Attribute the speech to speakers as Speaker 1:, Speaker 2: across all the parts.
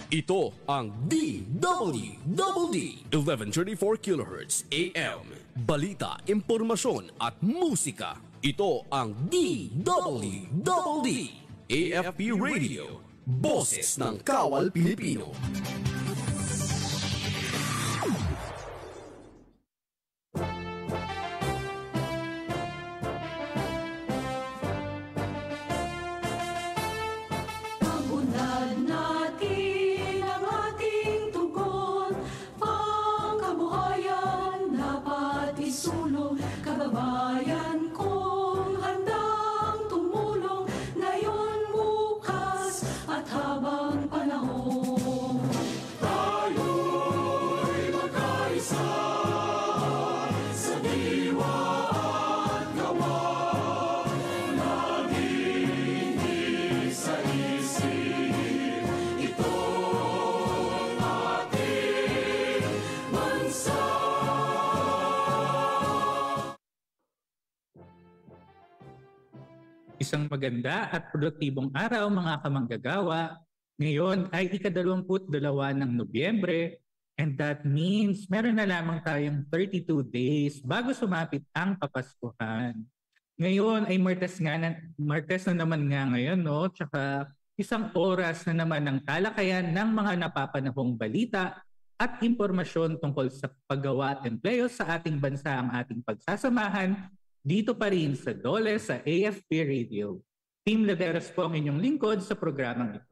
Speaker 1: Ito ang DWD 1134 kHz AM. Balita, impormasyon at musika. Ito ang DWD AFP Radio. Boses ng Kawal Pilipino.
Speaker 2: Kababayan kong handang tumulong ngayon, bukas at habang panahon. Tayo'y magkaisa sa diwa at gawa, naging isa-isip itong ating bansa.
Speaker 3: Isang maganda at produktibong araw mga kamanggagawa. Ngayon ay ika-22 ng Nobyembre, and that means meron na lamang tayong 32 days bago sumapit ang Kapaskuhan. Ngayon ay Martes na naman nga ngayon, no? Tsaka isang oras na naman ng talakayan ng mga napapanahong balita at impormasyon tungkol sa paggawa at empleyo sa ating bansa ang ating pagsasamahan dito pa rin sa DOLE sa AFP Radio. Team Laderas po ang inyong lingkod sa programang ito.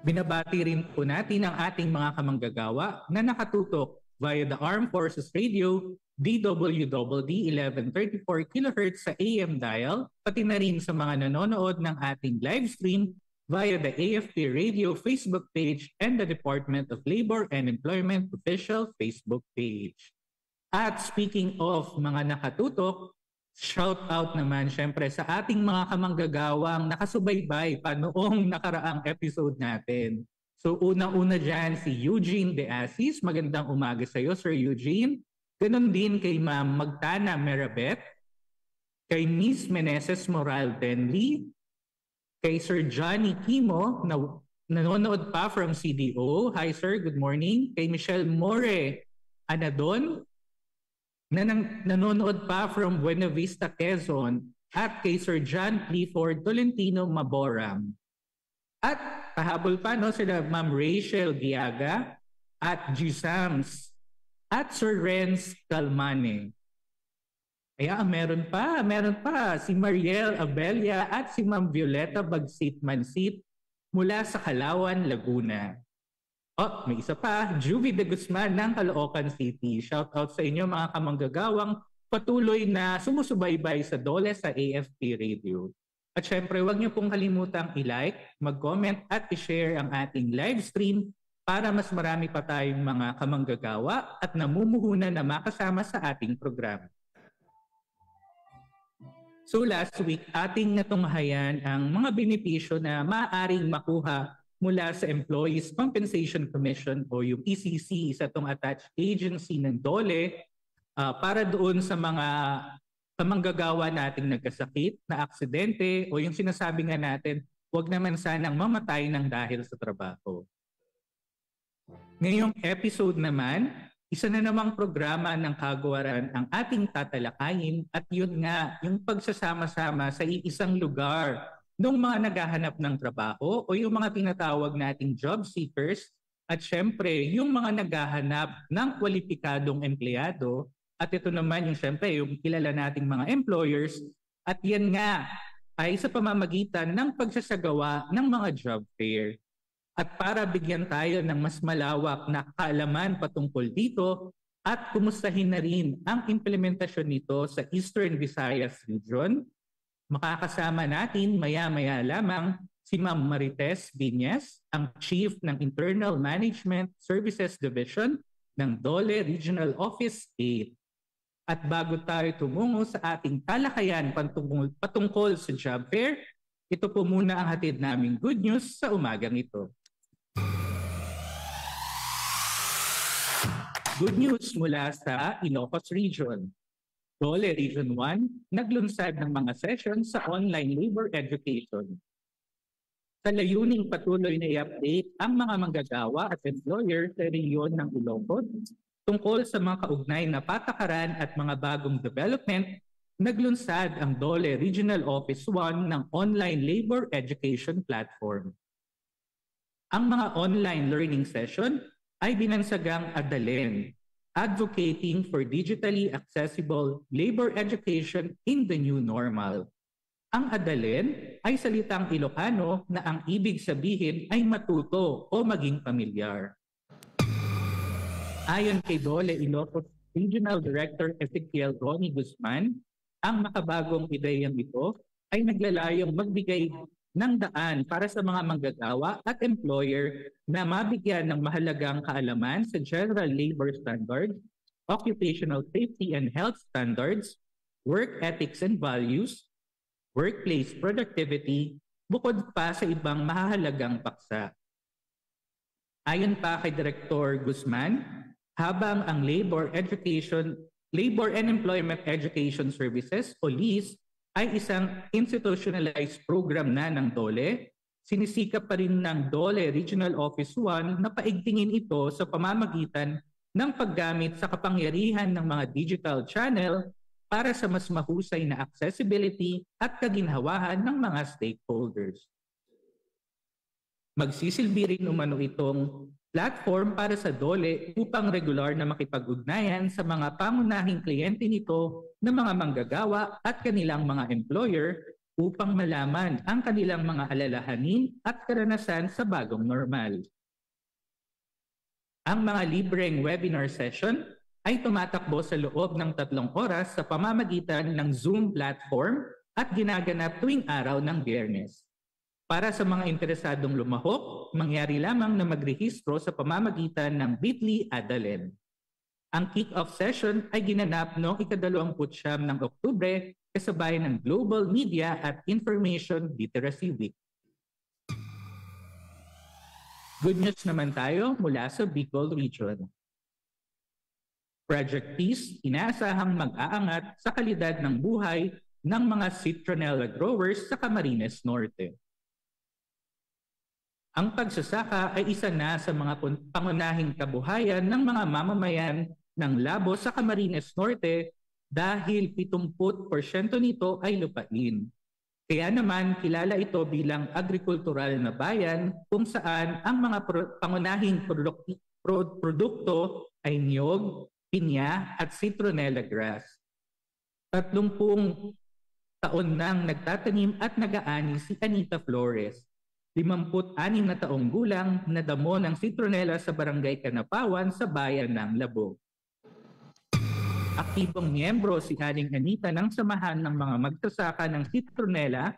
Speaker 3: Binabati rin po natin ang ating mga kamanggagawa na nakatutok via the Armed Forces Radio, DWDD 1134 kHz sa AM dial, pati na rin sa mga nanonood ng ating live stream via the AFP Radio Facebook page and the Department of Labor and Employment official Facebook page. At speaking of mga nakatutok, shout out naman syempre sa ating mga kamanggagawang nakasubaybay pa noong nakaraang episode natin. So unang-una dyan si Eugene De Asis. Magandang umaga sa iyo, Sir Eugene. Ganon din kay Ma'am Magtana Merabet, kay Miss Meneses Moral Denley, kay Sir Johnny Kimo na nanonood pa from CDO. Hi sir, good morning. Kay Michelle More Anadon, na nanonood pa from Buena Vista, Quezon, at kay Sir John Clifford Tolentino Maboram. At pahabol pa sila Ma'am Rachel Giaga at Gisams at Sir Renz Calmane. Kaya meron pa si Mariel Abelia at si Ma'am Violeta Bagsit Mansit mula sa Calauan, Laguna. Oh, may isa pa, Juvie de Guzman ng Caloocan City. Shout out sa inyo mga kamanggagawang patuloy na sumusubaybay sa DOLE sa AFP Radio. At syempre, huwag niyo pong kalimutang i-like, mag-comment at i-share ang ating live stream para mas marami pa tayong mga kamanggagawa at namumuhunan na makasama sa ating programa. So last week, ating natunghayan ang mga benepisyo na maaaring makuha mula sa Employees Compensation Commission o yung ECC, isa itong attached agency ng DOLE para doon sa mga kamanggagawa nating nagkasakit na aksidente o yung sinasabi nga natin, huwag naman sanang mamatay ng dahil sa trabaho. Ngayong episode naman, isa na namang programa ng kagawaran ang ating tatalakayin at yun nga, yung pagsasama-sama sa iisang lugar ng mga naghahanap ng trabaho o yung mga tinatawag nating job seekers at syempre yung mga naghahanap ng kwalipikadong empleyado at ito naman yung syempre yung kilala nating mga employers at yan nga ay sa pamamagitan ng pagsasagawa ng mga job fair. At para bigyan tayo ng mas malawak na kaalaman patungkol dito at kumustahin na rin ang implementasyon nito sa Eastern Visayas Region, makakasama natin maya-maya lamang si Ma'am Marites Viñas, ang Chief ng Internal Management Services Division ng DOLE Regional Office 8. At bago tayo tumungo sa ating talakayan patungkol sa job fair, ito po muna ang hatid naming good news sa umagang ito. Good news mula sa Ilocos Region. DOLE Region 1 naglunsad ng mga sessions sa online labor education. sa layuning patuloy na i-update ang mga manggagawa at employer sa rehiyon ng Ilocos tungkol sa mga kaugnay na patakaran at mga bagong development, naglunsad ang DOLE Regional Office 1 ng online labor education platform. Ang mga online learning session ay binansagang ADALEN, Advocating for Digitally Accessible Labor Education in the New Normal. Ang ADALEN ay salitang Ilocano na ang ibig sabihin ay matuto o maging pamilyar. Ayon kay DOLE Ilocos Regional Director Ezekiel Ronnie Guzman, ang makabagong ideyang ito ay naglalayong magbigay ng daan para sa mga manggagawa at employer na mabigyan ng mahalagang kaalaman sa general labor standards, occupational safety and health standards, work ethics and values, workplace productivity, bukod pa sa ibang mahalagang paksa. Ayon pa kay Director Guzman, habang ang Labor and Employment Education Services o LEAS ay isang institutionalized program na ng DOLE, sinisikap pa rin ng DOLE Regional Office 1 na paigtingin ito sa pamamagitan ng paggamit sa kapangyarihan ng mga digital channel para sa mas mahusay na accessibility at kaginhawahan ng mga stakeholders. Magsisilbi rin umano itong platform para sa DOLE upang regular na makipag-ugnayan sa mga pangunahing kliyente nito na mga manggagawa at kanilang mga employer upang malaman ang kanilang mga alalahanin at karanasan sa bagong normal. Ang mga libreng webinar session ay tumatakbo sa loob ng 3 oras sa pamamagitan ng Zoom platform at ginaganap tuwing araw ng Biyernes. Para sa mga interesadong lumahok, mangyari lamang na magrehistro sa pamamagitan ng bit.ly ADALEN. Ang kick-off session ay ginanap noong ika-29 ng Oktubre kasabay ng Global Media at Information Literacy Week. Good news naman tayo mula sa Bicol Region. Project Peace inaasahang mag-aangat sa kalidad ng buhay ng mga citronella growers sa Camarines Norte. Ang pagsasaka ay isa na sa mga pangunahing kabuhayan ng mga mamamayan ng Labo sa Camarines Norte dahil 70% nito ay lupain. Kaya naman kilala ito bilang agrikultural na bayan kung saan ang mga pangunahing produkto ay niyog, pinya at citronella grass. 30 taon nang nagtatanim at nag-aani si Anita Flores. 56 na taong gulang na damo ng citronella sa Barangay Kanapawan sa bayan ng Labo. Aktibong miyembro si Aling Anita ng samahan ng mga magsasaka ng citronella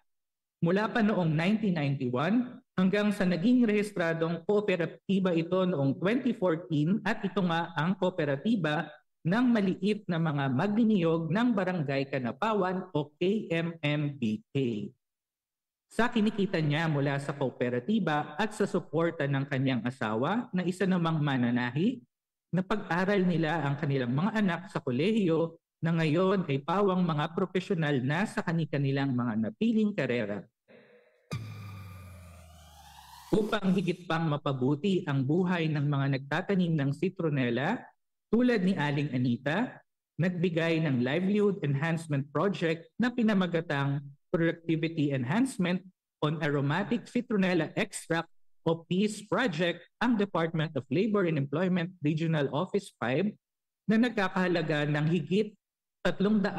Speaker 3: mula pa noong 1991 hanggang sa naging rehistradong kooperatiba ito noong 2014 at ito nga ang kooperatiba ng maliit na mga magniniyog ng Barangay Kanapawan o KMMBK. Sa kinikita niya mula sa kooperatiba at sa suporta ng kanyang asawa na isa namang mananahi, napag-aral nila ang kanilang mga anak sa kolehiyo na ngayon ay pawang mga profesional na sa kanilang mga napiling karera. Upang higit pang mapabuti ang buhay ng mga nagtatanim ng citronella, tulad ni Aling Anita, nagbigay ng Livelihood Enhancement Project na pinamagatang Productivity Enhancement on Aromatic Citronella Extract o PEACE Project ang Department of Labor and Employment Regional Office 5 na nagkakahalaga ng higit 300,000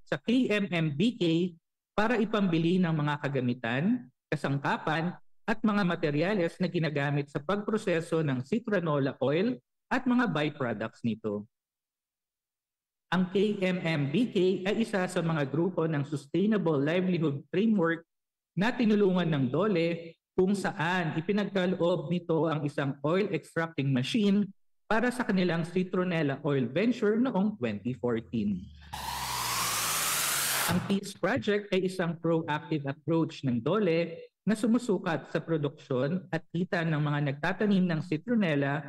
Speaker 3: sa KMMBK para ipambili ng mga kagamitan, kasangkapan at mga materyales na ginagamit sa pagproseso ng citronella oil at mga byproducts nito. Ang KMMBK ay isa sa mga grupo ng Sustainable Livelihood Framework na tinulungan ng DOLE kung saan ipinagkaloob nito ang isang oil extracting machine para sa kanilang citronella oil venture noong 2014. Ang PEACE Project ay isang proactive approach ng DOLE na sumusukat sa produksyon at kita ng mga nagtatanim ng citronella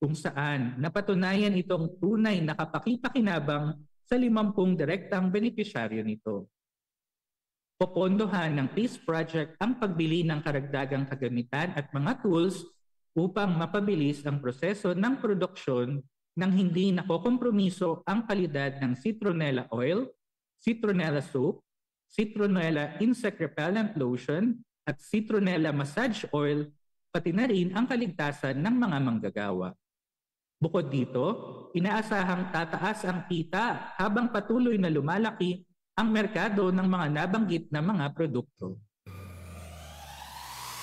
Speaker 3: kung saan napatunayan itong tunay na kapakipakinabang sa 50 direktang benepisyaryo nito. Popondohan ng Peace Project ang pagbili ng karagdagang kagamitan at mga tools upang mapabilis ang proseso ng produksyon nang hindi nakokompromiso ang kalidad ng citronella oil, citronella soap, citronella insect repellent lotion, at citronella massage oil, pati na rin ang kaligtasan ng mga manggagawa. Bukod dito, inaasahang tataas ang kita habang patuloy na lumalaki ang merkado ng mga nabanggit na mga produkto.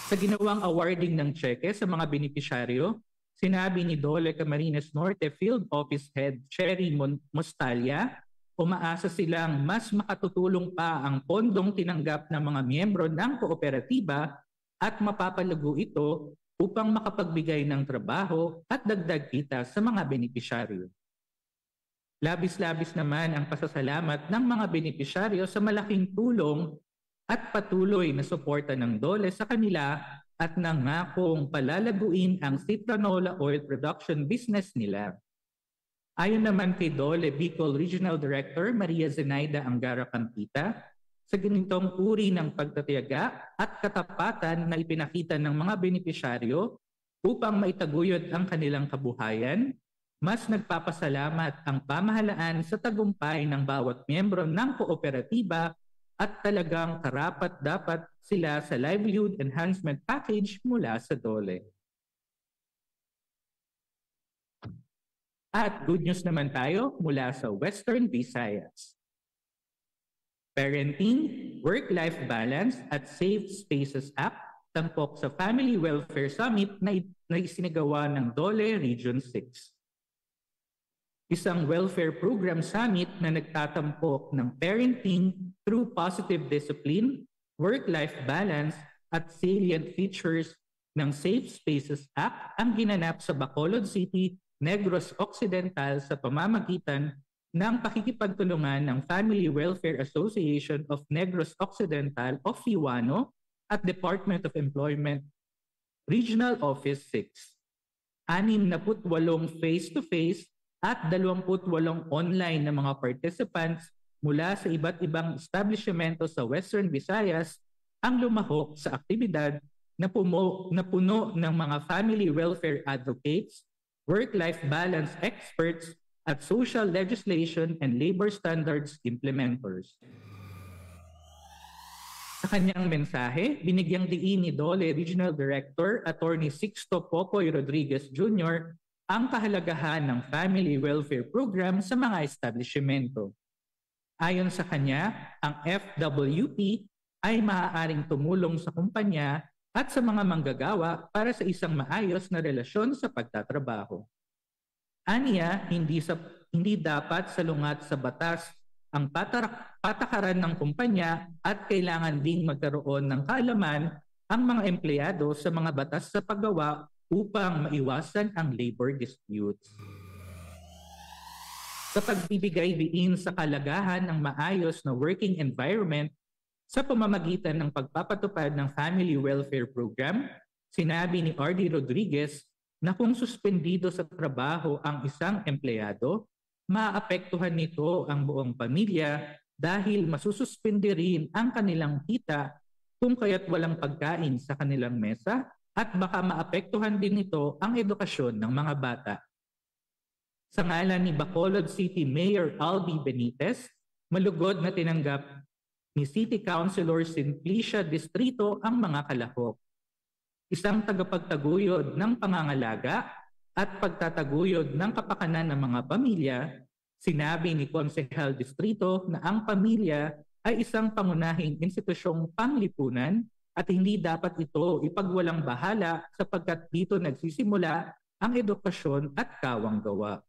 Speaker 3: Sa ginawang awarding ng tseke sa mga benepisyaryo, sinabi ni Dole Camarines Norte Field Office Head Cherry Mostalia, umaasa silang mas makatutulong pa ang pondong tinanggap ng mga miyembro ng kooperatiba at mapapalago ito upang makapagbigay ng trabaho at dagdag kita sa mga benepisyaryo. Labis-labis naman ang pasasalamat ng mga benepisyaryo sa malaking tulong at patuloy na suporta ng Dole sa kanila at nangakong palalaguin ang citronella oil production business nila. Ayon naman kay Dole Bicol Regional Director Maria Zenaida Angara Campita, sa ganitong uri ng pagtatiyaga at katapatan na ipinakita ng mga benepisyaryo upang maitaguyod ang kanilang kabuhayan, mas nagpapasalamat ang pamahalaan sa tagumpay ng bawat miyembro ng kooperatiba at talagang karapat-dapat sila sa livelihood enhancement package mula sa Dole. At good news naman tayo mula sa Western Visayas. Parenting, Work-Life Balance at Safe Spaces App tampok sa Family Welfare Summit na isinagawa ng Dole Region 6. Isang welfare program summit na nagtatampok ng parenting through positive discipline, work-life balance at salient features ng Safe Spaces Act ang ginanap sa Bacolod City, Negros Occidental sa pamamagitan ng pakikipagtulungan ng Family Welfare Association of Negros Occidental o FIWANO at Department of Employment Regional Office 6. 68 face-to-face at 28 online na mga participants mula sa iba't ibang establishmento sa Western Visayas ang lumahok sa aktibidad na puno ng mga family welfare advocates, work-life balance experts, at social legislation and labor standards implementers. Sa kanyang mensahe, binigyang diin ni Dole Regional Director Attorney Sixto Popoy Rodriguez Jr. ang kahalagahan ng family welfare program sa mga establishmento. Ayon sa kanya, ang FWP ay maaaring tumulong sa kumpanya at sa mga manggagawa para sa isang maayos na relasyon sa pagtatrabaho. Aniya, hindi dapat salungat sa batas ang patakaran ng kumpanya at kailangan ding magkaroon ng kaalaman ang mga empleyado sa mga batas sa paggawa upang maiwasan ang labor disputes. Sa pagbibigay diin sa kalagahan ng maayos na working environment sa pamamagitan ng pagpapatupad ng Family Welfare Program, sinabi ni R.D. Rodriguez na kung suspendido sa trabaho ang isang empleyado, maapektuhan nito ang buong pamilya dahil masususpindi rin ang kanilang kita kung kaya't walang pagkain sa kanilang mesa at baka maapektuhan din nito ang edukasyon ng mga bata. Sa ngalan ni Bacolod City Mayor Albi Benitez, malugod na tinanggap ni City Councilor Simplicia Distrito ang mga kalahok. Isang tagapagtaguyod ng pangangalaga at pagtataguyod ng kapakanan ng mga pamilya, sinabi ni Konsehal Distrito na ang pamilya ay isang pangunahing institusyong panglipunan at hindi dapat ito ipagwalang bahala sapagkat dito nagsisimula ang edukasyon at kawang-gawa.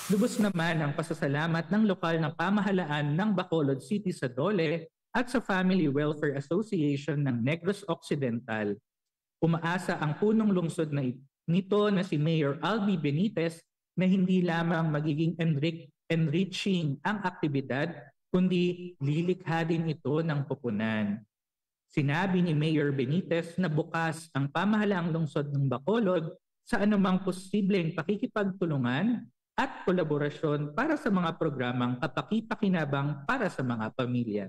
Speaker 3: Lubos naman ang pasasalamat ng lokal na pamahalaan ng Bacolod City sa Dole at sa Family Welfare Association ng Negros Occidental. Umaasa ang punong lungsod nito na si Mayor Albi Benitez na hindi lamang magiging enriching ang aktibidad, kundi lilikha din ito ng pupunan. Sinabi ni Mayor Benitez na bukas ang pamahalaang lungsod ng Bacolod sa anumang posibleng pakikipagtulungan at kolaborasyon para sa mga programang kapaki-pakinabang para sa mga pamilya.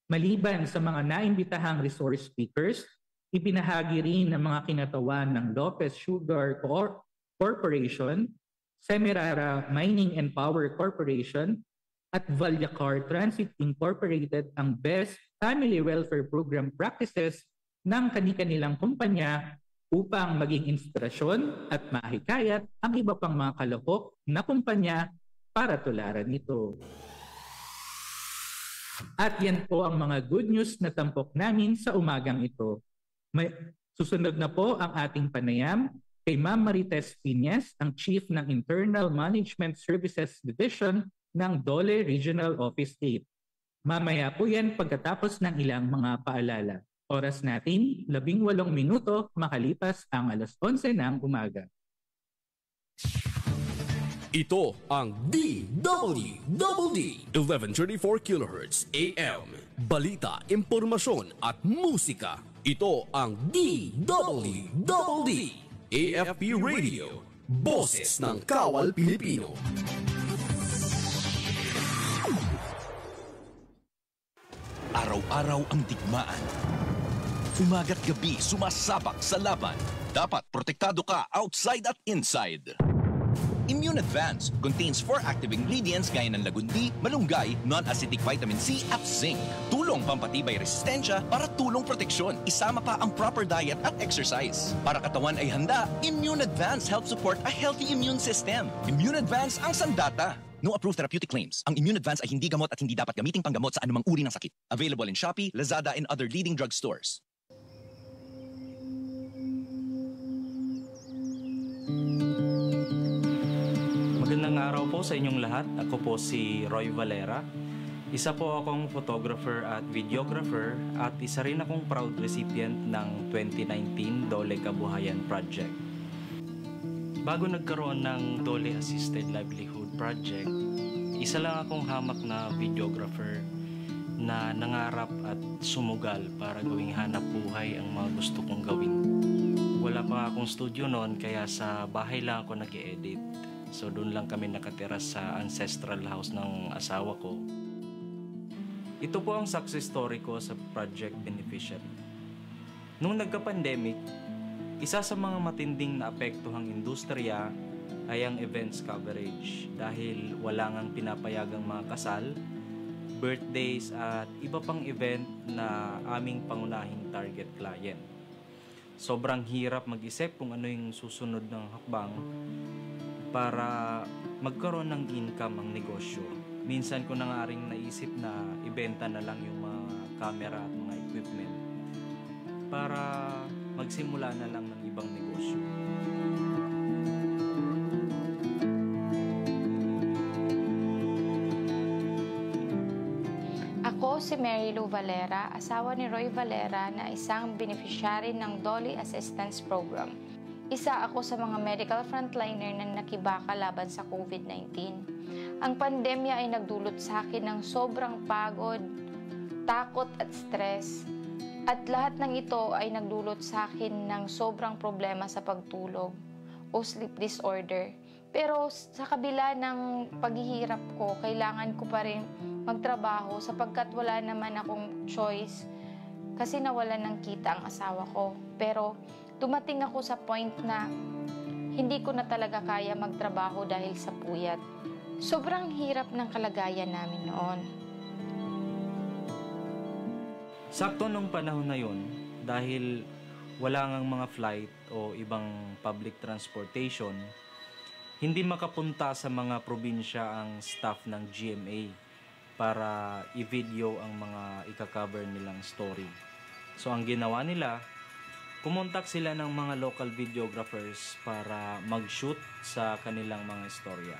Speaker 3: Maliban sa mga naimbitahang resource speakers, ibinahagi rin ng mga kinatawan ng Lopez Sugar Corporation, Semirara Mining and Power Corporation, at Valyacar Transit Incorporated ang Best Family Welfare Program Practices ng kani-kanilang kumpanya upang maging inspirasyon at mahikayat ang iba pang mga kalahok na kumpanya para tularan ito. At yan po ang mga good news na tampok namin sa umagang ito. Susunod na po ang ating panayam kay Ma'am Marites Piñas, ang Chief ng Internal Management Services Division ng Dole Regional Office 8. Mamaya po yan pagkatapos ng ilang mga paalala. Oras natin, 18 minuto makalipas ang alas 11 ng umaga.
Speaker 1: Ito ang DWD 1134 kHz AM. Balita, impormasyon at musika. Ito ang DWD AFP Radio. Boses ng Kawal Pilipino.
Speaker 4: Araw-araw ang digmaan. Umaga't gabi sumasabak sa laban. Dapat protektado ka outside at inside. Immune Advance contains 4 active ingredients gaya ng lagundi, malunggay, non-acidic vitamin C at zinc. Tulong pampatibay resistensya para tulong proteksyon. Isama pa ang proper diet at exercise. Para katawan ay handa, Immune Advance helps support a healthy immune system. Immune Advance ang sandata. No approved therapeutic claims. Ang Immune Advance ay hindi gamot at hindi dapat gamiting panggamot sa anumang uri ng sakit. Available in Shopee, Lazada, and other leading drug stores.
Speaker 5: Magandang araw po sa inyong lahat. Ako po si Roy Valera. Isa po akong photographer at videographer at isa rin akong proud recipient ng 2019 Dole Kabuhayan Project. Bago nagkaroon ng Dole Assisted Livelihood Project, isa lang akong hamak na videographer na nangarap at sumugal para gawing hanap buhay ang mga gusto kong gawin. Wala pa akong studio noon kaya sa bahay lang ako nag-e-edit. So doon lang kami nakatira sa ancestral house ng asawa ko. Ito po ang success story ko sa Project Beneficiary. Nung nagka-pandemic, isa sa mga matinding naapektuhang industriya ay ang events coverage dahil wala ngang pinapayagang mga kasal, birthdays at iba pang event na aming pangunahing target client. Sobrang hirap mag-isip kung ano yung susunod ng hakbang para magkaroon ng income ang negosyo. Minsan ko na nga ring naisip na ibenta na lang yung mga camera at mga equipment para magsimula na lang ng ibang negosyo.
Speaker 6: Ako si Mary Lou Valera, asawa ni Roy Valera na isang beneficiary ng Dole Assistance Program. Isa ako sa mga medical frontliner na nakibaka laban sa COVID-19. Ang pandemya ay nagdulot sa akin ng sobrang pagod, takot at stress. At lahat ng ito ay nagdulot sa akin ng sobrang problema sa pagtulog o sleep disorder. Pero sa kabila ng paghihirap ko, kailangan ko pa rin magtrabaho sapagkat wala naman akong choice kasi nawalan ng kita ang asawa ko. Pero dumating ako sa point na hindi ko na talaga kaya magtrabaho dahil sa puyat. Sobrang hirap ng kalagayan namin noon.
Speaker 5: Sakto nung panahon na yun, dahil wala ngang mga flight o ibang public transportation, hindi makapunta sa mga probinsya ang staff ng GMA para i-video ang mga ika-cover nilang story. So ang ginawa nila, kumontak sila ng mga local videographers para mag-shoot sa kanilang mga istorya.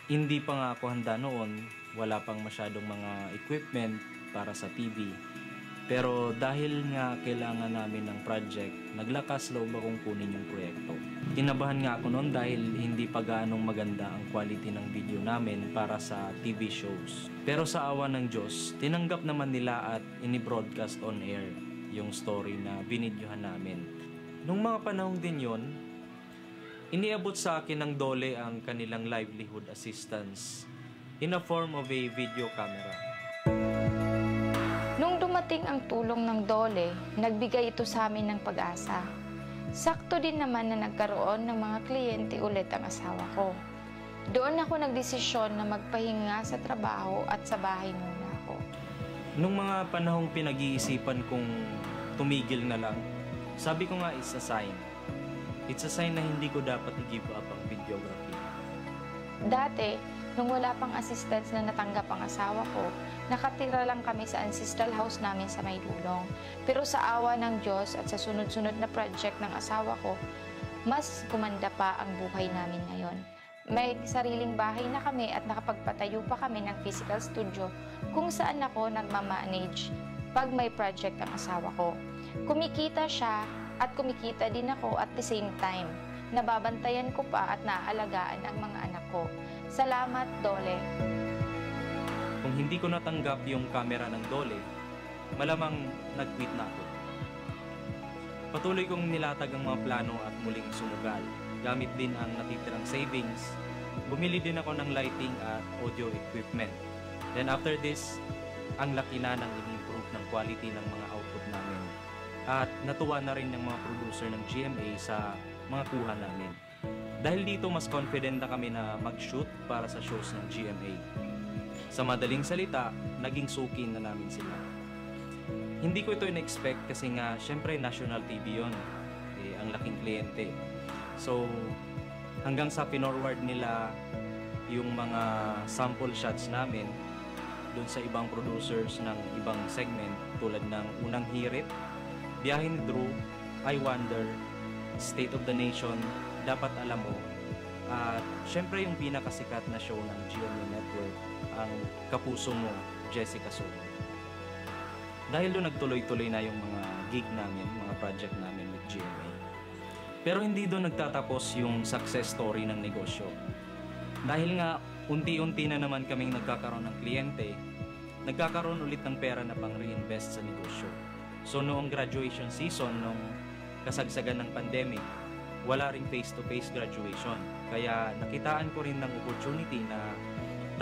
Speaker 5: Hindi pa nga ako handa noon, wala pang masyadong mga equipment para sa TV. Pero dahil nga kailangan namin ng project, naglakas loob akong kunin yung proyekto. Kinabahan nga ako noon dahil hindi pa gaanong maganda ang quality ng video namin para sa TV shows. Pero sa awa ng Diyos, tinanggap naman nila at ini-broadcast on air yung story na binidyohan namin. Nung mga panahong din yon, iniabot sa akin ng Dole ang kanilang livelihood assistance in a form of a video camera.
Speaker 6: Nung dumating ang tulong ng Dole, nagbigay ito sa amin ng pag-asa. Sakto din naman na nagkaroon ng mga kliyente ulit ang asawa ko. Doon ako nagdesisyon na magpahinga sa trabaho at sa bahay muna ako.
Speaker 5: Nung mga panahong pinag-iisipan kong tumigil na lang, sabi ko nga it's a sign. It's a sign na hindi ko dapat i-give up ang videography.
Speaker 6: Dati, nung wala pang assistance na natanggap ang asawa ko, nakatira lang kami sa ancestral house namin sa Maydulong. Pero sa awa ng Diyos at sa sunod-sunod na project ng asawa ko, mas gumanda pa ang buhay namin ngayon. May sariling bahay na kami at nakapagpatayo pa kami ng physical studio kung saan ako nagmamanage pag may project ang asawa ko. Kumikita siya at kumikita din ako at the same time. Nababantayan ko pa at naaalagaan ang mga anak ko. Salamat, Dole.
Speaker 5: Kung hindi ko natanggap yung camera ng Dole, malamang nag-quit na ako. Patuloy kong nilatag ang mga plano at muling sumugal. Gamit din ang natitirang savings, bumili din ako ng lighting at audio equipment. Then after this, ang laki na ng in-improve ng quality ng mga output namin. At natuwa na rin ng mga producer ng GMA sa mga kuha namin. Dahil dito mas confident na kami na mag-shoot para sa shows ng GMA. Sa madaling salita, naging suki na namin sila. Hindi ko ito in-expect kasi nga syempre national TV yun. Ang laking kliyente. So hanggang sa pinorward nila yung mga sample shots namin dun sa ibang producers ng ibang segment tulad ng Unang Hirit, Biyahe ni Drew, I Wonder, State of the Nation, Dapat Alam Mo, at syempre yung pinakasikat na show ng GMA Network, ang Kapuso Mo, Jessica Soho. Dahil doon nagtuloy-tuloy na yung mga gig namin, mga project namin with GMA. Pero hindi doon nagtatapos yung success story ng negosyo. Dahil nga unti-unti na naman kaming nagkakaroon ng kliyente, nagkakaroon ulit ng pera na pang reinvest sa negosyo. So noong graduation season, nung kasagsagan ng pandemic, wala ring face-to-face graduation. Kaya nakitaan ko rin ng opportunity na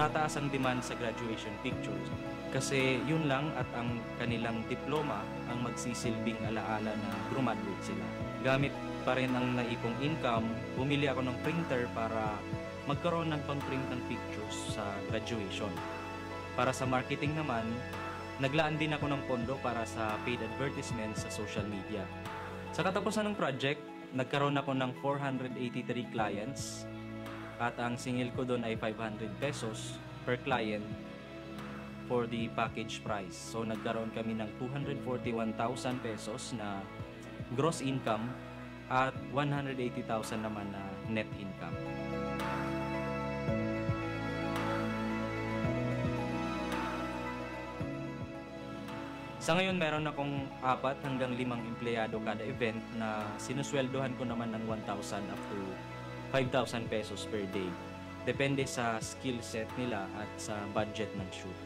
Speaker 5: tataas ang demand sa graduation pictures. Kasi yun lang at ang kanilang diploma ang magsisilbing alaala na graduate sila. Gamit pa rin ang naipong income, bumili ako ng printer para magkaroon ng pang-print ng pictures sa graduation. Para sa marketing naman, naglaan din ako ng pondo para sa paid advertisements sa social media. Sa katapusan ng project, nagkaroon ako ng 483 clients at ang singil ko doon ay 500 pesos per client for the package price. So nagkaroon kami ng 241,000 pesos na gross income at 180,000 naman na net income. Sa ngayon, meron akong 4 hanggang 5 empleyado kada event na sinusweldohan ko naman ng 1,000 up to 5,000 pesos per day. Depende sa skill set nila at sa budget ng shoot.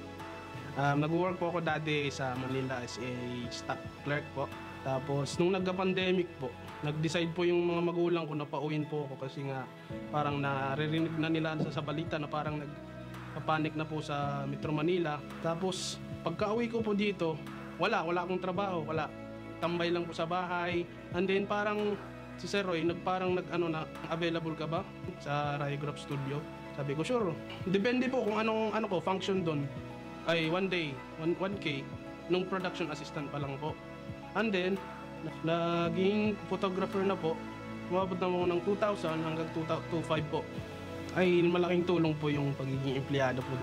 Speaker 7: Nag-work po ako dati sa Manila as a stock clerk po. Tapos, nung nagka-pandemic po, nag-decide po yung mga magulang ko na pauwiin po ako kasi nga parang naririnig na nila sa balita na parang nagpapanik na po sa Metro Manila. Tapos, pagka-uwi ko po dito, wala akong trabaho, wala. Tambay lang po sa bahay. And then parang si Sir Roy, available ka ba sa Rayograph Studio? Sabi ko, sure. Depende po kung anong function doon. Ay, one day, 1K, nung production assistant pa lang po. And then, naging photographer na po. Umabot na mo ng 2,000 hanggang 2,500 po. Ay, malaking tulong po yung pagiging empleyado po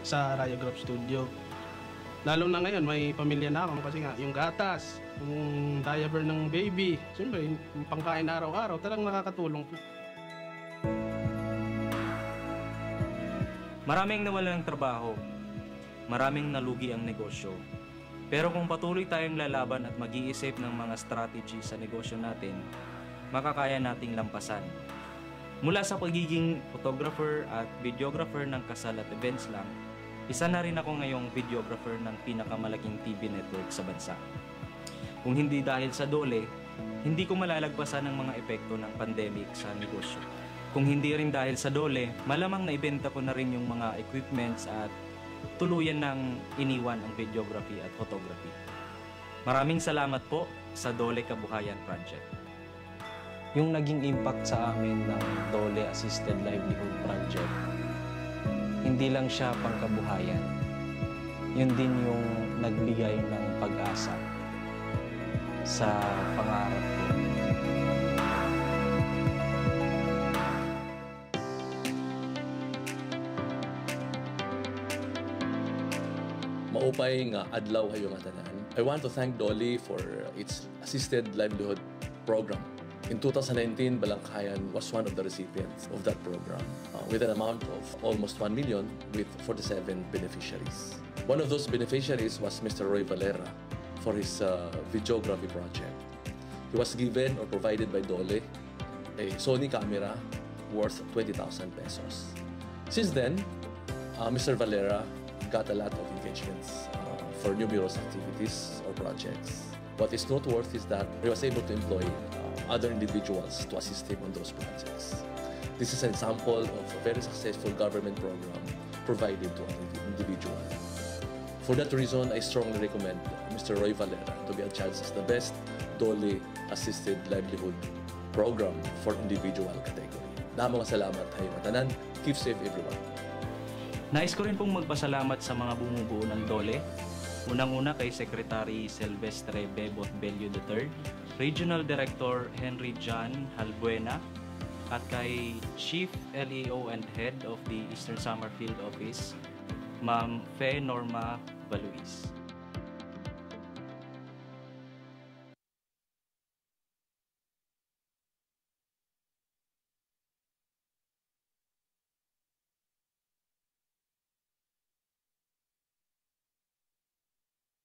Speaker 7: sa Rayograph Studio. Lalo na ngayon, may pamilya na ako kasi nga yung gatas, yung diaper ng baby, siyempre yung pangkain araw-araw, talagang nakakatulong po.
Speaker 5: Maraming nawalan ng trabaho, maraming nalugi ang negosyo. Pero kung patuloy tayong lalaban at mag-iisip ng mga strategy sa negosyo natin, makakaya nating lampasan. Mula sa pagiging photographer at videographer ng kasal at events lang, isa na rin ako ngayong videographer ng pinakamalaking TV network sa bansa. Kung hindi dahil sa Dole, hindi ko malalagpasan ang mga epekto ng pandemic sa negosyo. Kung hindi rin dahil sa Dole, malamang naibenta ko na rin yung mga equipments at tuluyan ng iniwan ang videography at photography. Maraming salamat po sa Dole Kabuhayan Project. Yung naging impact sa amin ng Dole Assisted Livelihood Project, hindi lang siya pangkabuhayan. Yun din yung nagbigay ng pag-asa sa pangarap ko.
Speaker 8: Maupay nga adlaw kayo nga tanan. I want to thank Dolly for its assisted livelihood program. In 2019, Balangkayan was one of the recipients of that program with an amount of almost 1 million with 47 beneficiaries. One of those beneficiaries was Mr. Roy Valera for his videography project. He was given or provided by Dole a Sony camera worth 20,000 pesos. Since then, Mr. Valera got a lot of engagements for numerous activities or projects. What is noteworthy is that he was able to employ other individuals to assist him on those projects. This is an example of a very successful government program provided to an individual. For that reason, I strongly recommend Mr. Roy Valera to be adjudged as the best Dole Assisted Livelihood Program for individual category. Damang salamat tayo matanan. Keep safe everyone.
Speaker 5: Nais ko rin pong magpasalamat sa mga bumubuo ng Dole. Unang-una kay Secretary Silvestre Bebot Bello III, Regional Director Henry John Halbuena, at kay Chief LEO and Head of the Eastern Summerfield Office, Ma'am Fe Norma Baluis.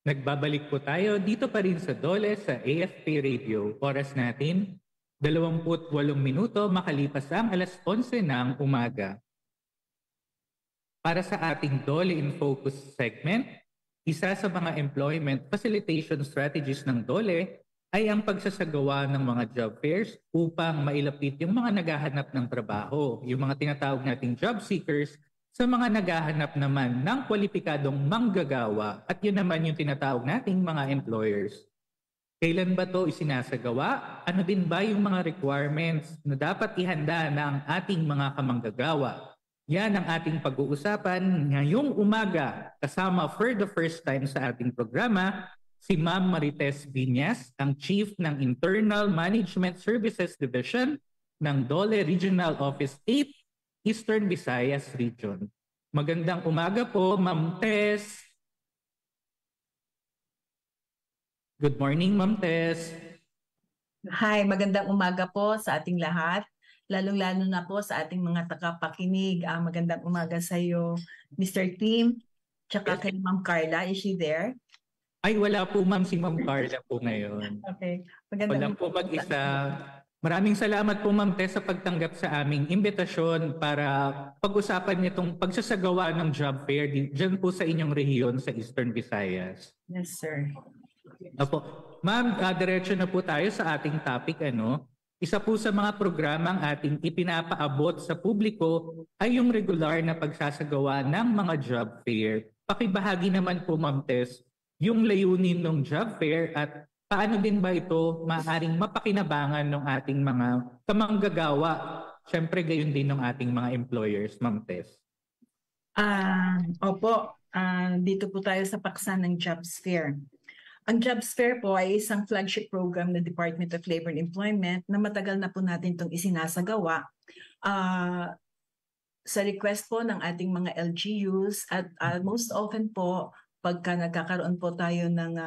Speaker 3: Nagbabalik po tayo dito pa rin sa Dole sa AFP Radio. Oras natin, 28 minuto makalipas ang alas 11 ng umaga. Para sa ating Dole in Focus segment, isa sa mga employment facilitation strategies ng Dole ay ang pagsasagawa ng mga job fairs upang mailapit yung mga naghahanap ng trabaho, yung mga tinatawag nating job seekers, sa mga naghahanap naman ng kwalipikadong manggagawa at yun naman yung tinatawag nating mga employers. Kailan ba ito isinasagawa? Ano din ba yung mga requirements na dapat ihanda ng ating mga kamanggagawa? Yan ang ating pag-uusapan ngayong umaga kasama for the first time sa ating programa si Ma'am Marites Viñas, ang Chief ng Internal Management Services Division ng Dole Regional Office 8 Eastern Visayas Region. Magandang umaga po, Ma'am Tess. Good morning, Ma'am Tess.
Speaker 9: Hi, magandang umaga po sa ating lahat. Lalong-lalo na po sa ating mga tagapakinig. Magandang umaga sa iyo, Mr. Tim. Tsaka kay Ma'am Carla. Is she there?
Speaker 3: Ay, wala po, Ma'am. Si Ma'am Carla po ngayon.
Speaker 9: Okay.
Speaker 3: Wala po mag-isa. Maraming salamat po, Ma'am Tess, sa pagtanggap sa aming imbitasyon para pag-usapan nitong pagsasagawa ng job fair dyan po sa inyong rehiyon sa Eastern Visayas.
Speaker 9: Yes, sir.
Speaker 3: Opo. Ma'am, diretso na po tayo sa ating topic. Isa po sa mga programang ating ipinapaabot sa publiko ay yung regular na pagsasagawa ng mga job fair. Pakibahagi naman po, Ma'am Tess, yung layunin ng job fair at paano din ba ito maaaring mapakinabangan ng ating mga kamanggagawa? Siyempre, gayon din ng ating mga employers, Ma'am Tess.
Speaker 9: Opo, dito po tayo sa paksa ng Jobs Fair. Ang Jobs Fair po ay isang flagship program ng Department of Labor and Employment na matagal na po natin itong isinasagawa sa request po ng ating mga LGUs at most often po pagka nagkakaroon po tayo ng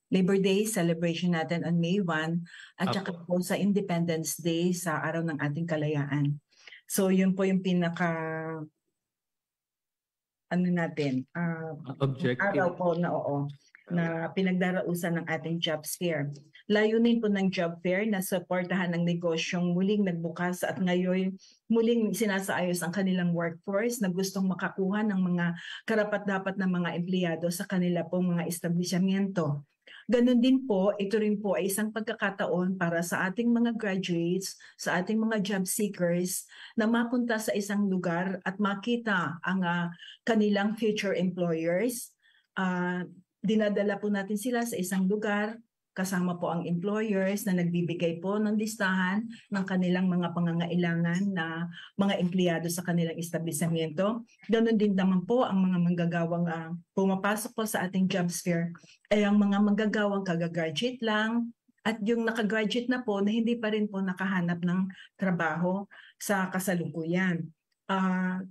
Speaker 9: Labor Day celebration natin on May 1 at saka po sa Independence Day sa araw ng ating kalayaan. So yun po yung pinaka
Speaker 3: objective.
Speaker 9: Araw po na pinagdarausan ng ating Jobs Fair. Layunin po ng Job Fair na suportahan ng negosyong muling nagbukas at ngayon muling sinasaayos ang kanilang workforce na gustong makakuha ng mga karapat-dapat na mga empleyado sa kanila pong mga establishmento. Ganon din po, ito rin po ay isang pagkakataon para sa ating mga graduates, sa ating mga job seekers na mapunta sa isang lugar at makita ang kanilang future employers. Dinadala po natin sila sa isang lugar, kasama po ang employers na nagbibigay po ng listahan ng kanilang mga pangangailangan na mga empleyado sa kanilang establishmento. Ganon din naman po ang mga manggagawang pumapasok po sa ating jobs fair ay ang mga manggagawang kagagraduate lang at yung nakagraduate na po na hindi pa rin po nakahanap ng trabaho sa kasalukuyan.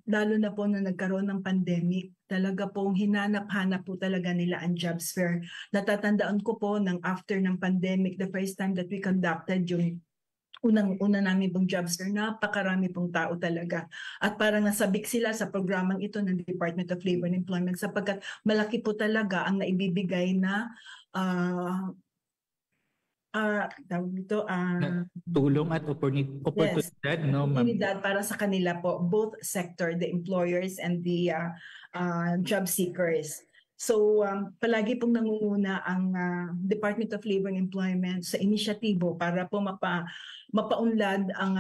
Speaker 9: Lalo na po na nagkaroon ng pandemic, talaga pong hinanap-hanap po talaga nila ang jobs fair. Natatandaan ko po ng after ng pandemic, the first time that we conducted yung unang-una namin pong jobs fair, napakarami pong tao talaga. At parang nasabik sila sa programang ito ng Department of Labor and Employment sapagkat malaki po talaga ang naibibigay na
Speaker 3: tulong at oportunidad, no, ma'am?
Speaker 9: Oportunidad para sa kanila po, both sector, the employers and the job seekers. So palagi pong nangunguna ang Department of Labor and Employment sa inisyatibo para po mapaunlad ang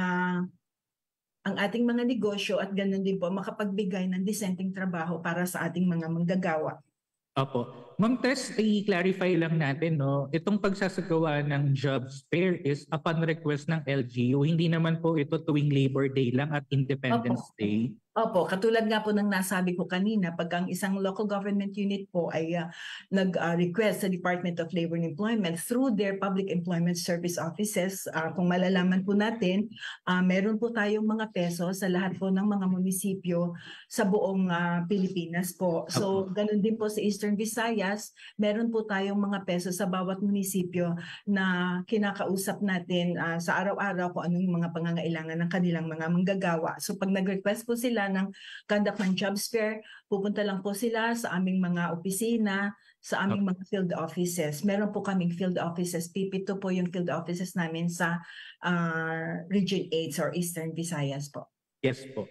Speaker 9: ating mga negosyo at ganoon din po makapagbigay ng disenteng trabaho para sa ating mga manggagawa.
Speaker 3: Opo. Ma'am Tess, i-clarify lang natin, no? Itong pagsasagawa ng jobs fair is upon request ng LGU. Hindi naman po ito tuwing Labor Day lang at Independence Day.
Speaker 9: Opo, katulad nga po ng nasabi ko kanina, pag ang isang local government unit po ay nag-request sa Department of Labor and Employment through their public employment service offices, kung malalaman po natin, meron po tayong mga peso sa lahat po ng mga munisipyo sa buong Pilipinas po. So, ganun din po sa Eastern Visayas, meron po tayong mga peso sa bawat munisipyo na kinakausap natin sa araw-araw kung anong mga pangangailangan ng kanilang mga manggagawa. So, pag nag-request po sila ng conduct ng jobs fair, pupunta lang po sila sa aming mga opisina, sa aming mga field offices. Meron po kaming field offices. PP2 po yung field offices namin sa Region 8 or Eastern Visayas po.
Speaker 3: Yes po.